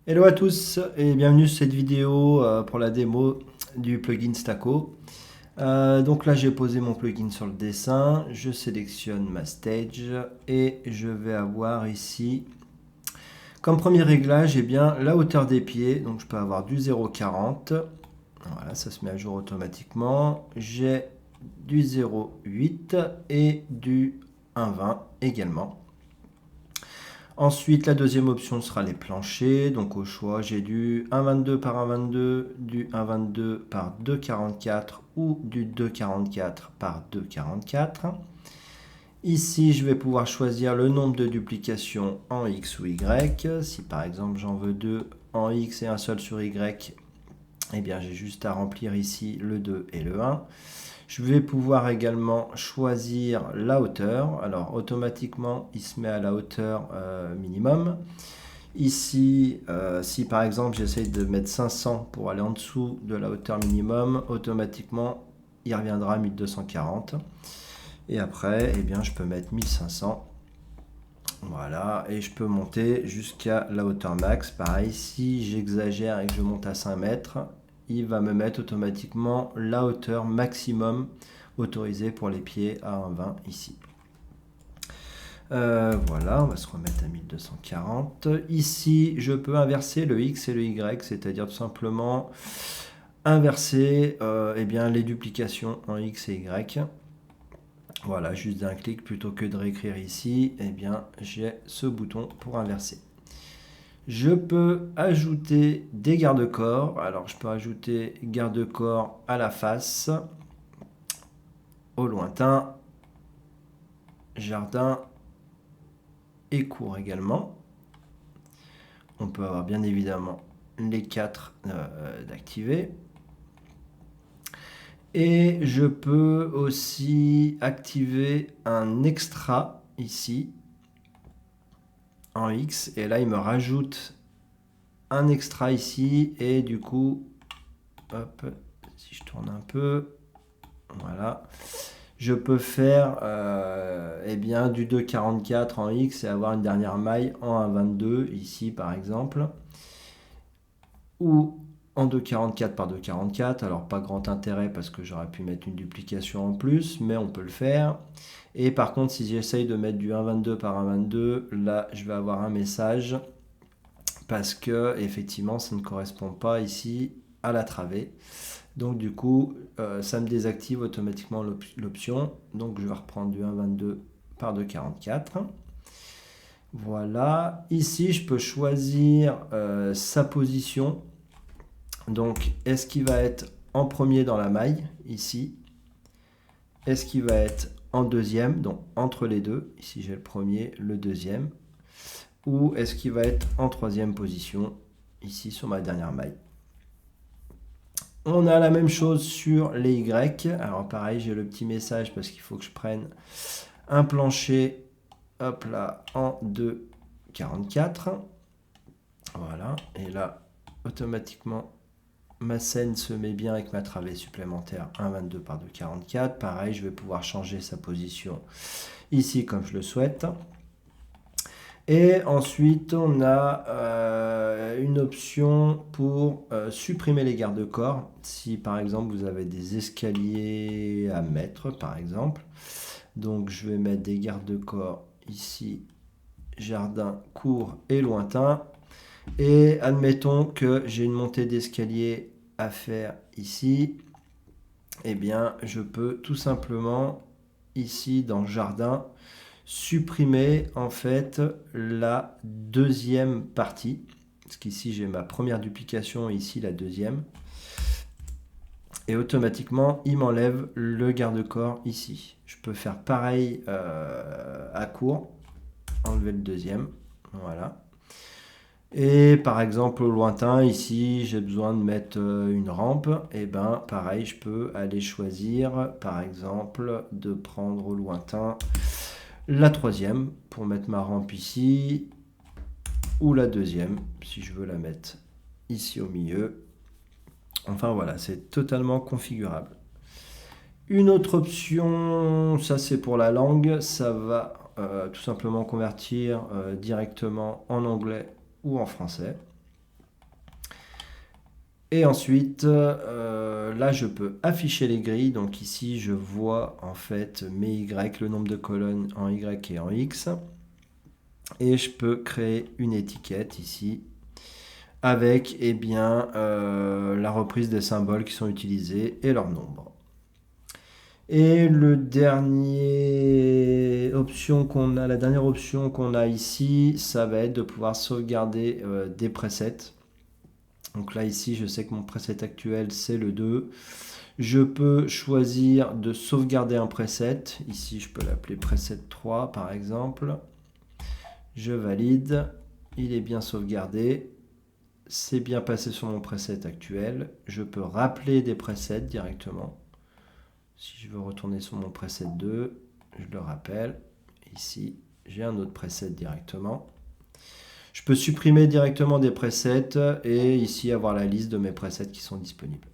Hello à tous et bienvenue sur cette vidéo pour la démo du plugin Stacko. Donc là j'ai posé mon plugin sur le dessin, je sélectionne ma stage et je vais avoir ici comme premier réglage bien, la hauteur des pieds. Donc je peux avoir du 0,40, voilà, ça se met à jour automatiquement. J'ai du 0,8 et du 1,20 également. Ensuite, la deuxième option sera les planchers. Donc au choix, j'ai du 1,22 par 1,22, du 1,22 par 2,44 ou du 2,44 par 2,44. Ici, je vais pouvoir choisir le nombre de duplications en X ou Y. Si par exemple j'en veux deux en X et un seul sur Y, eh bien j'ai juste à remplir ici le 2 et le 1. Je vais pouvoir également choisir la hauteur. Alors automatiquement, il se met à la hauteur minimum. Ici, si par exemple j'essaye de mettre 500 pour aller en dessous de la hauteur minimum, automatiquement il reviendra à 1240. Et après, eh bien, je peux mettre 1500. Voilà, et je peux monter jusqu'à la hauteur max. Pareil, si j'exagère et que je monte à 5 mètres, il va me mettre automatiquement la hauteur maximum autorisée pour les pieds à 1,20 ici. Voilà, on va se remettre à 1240. Ici, je peux inverser le X et le Y, c'est-à-dire tout simplement inverser eh bien, les duplications en X et Y. Voilà, juste d'un clic, plutôt que de réécrire ici, eh bien, j'ai ce bouton pour inverser. Je peux ajouter des garde-corps. Alors, je peux ajouter garde-corps à la face, au lointain, jardin et court également. On peut avoir bien évidemment les 4 d'activer. Et je peux aussi activer un extra ici en X. Et là, il me rajoute un extra ici. Et du coup, hop, si je tourne un peu, voilà. Je peux faire eh bien, du 2,44 en X et avoir une dernière maille en 1,22 ici par exemple. Ou en 2,44 par 2,44. Alors pas grand intérêt parce que j'aurais pu mettre une duplication en plus, mais on peut le faire. Et par contre, si j'essaye de mettre du 1,22 par 1,22, là je vais avoir un message parce que effectivement ça ne correspond pas ici à la travée. Donc du coup, ça me désactive automatiquement l'option. Donc je vais reprendre du 1,22 par 2,44. Voilà. Ici, je peux choisir sa position. Donc, est-ce qu'il va être en premier dans la maille, ici? Est-ce qu'il va être en deuxième, donc entre les deux? Ici, j'ai le premier, le deuxième. Ou est-ce qu'il va être en troisième position, ici, sur ma dernière maille? On a la même chose sur les Y. Alors pareil, j'ai le petit message parce qu'il faut que je prenne un plancher, hop là, en 2,44. Voilà, et là, automatiquement, ma scène se met bien avec ma travée supplémentaire 1,22 par 2,44. Pareil, je vais pouvoir changer sa position ici comme je le souhaite. Et ensuite, on a une option pour supprimer les garde-corps. Si par exemple vous avez des escaliers à mettre, par exemple. Donc je vais mettre des garde-corps ici, jardin, court et lointain. Et admettons que j'ai une montée d'escalier à faire ici. Eh bien, je peux tout simplement, ici dans jardin, supprimer en fait la deuxième partie. Parce qu'ici, j'ai ma première duplication et ici la deuxième. Et automatiquement, il m'enlève le garde-corps ici. Je peux faire pareil à court, enlever le deuxième. Voilà. Et par exemple au lointain, ici j'ai besoin de mettre une rampe, et ben pareil, je peux aller choisir par exemple de prendre au lointain la troisième pour mettre ma rampe ici, ou la deuxième si je veux la mettre ici au milieu. Enfin voilà, c'est totalement configurable. Une autre option, ça c'est pour la langue, ça va tout simplement convertir directement en anglais ou en français. Et ensuite, là, je peux afficher les grilles. Donc ici, je vois en fait mes Y, le nombre de colonnes en Y et en X. Et je peux créer une étiquette ici avec eh bien, la reprise des symboles qui sont utilisés et leur nombre. Et la dernière option qu'on a ici, ça va être de pouvoir sauvegarder des presets. Donc là ici, je sais que mon preset actuel c'est le 2. Je peux choisir de sauvegarder un preset. Ici, je peux l'appeler preset 3 par exemple. Je valide. Il est bien sauvegardé. C'est bien passé sur mon preset actuel. Je peux rappeler des presets directement. Si je veux retourner sur mon preset 2, je le rappelle. Ici, j'ai un autre preset directement. Je peux supprimer directement des presets et ici avoir la liste de mes presets qui sont disponibles.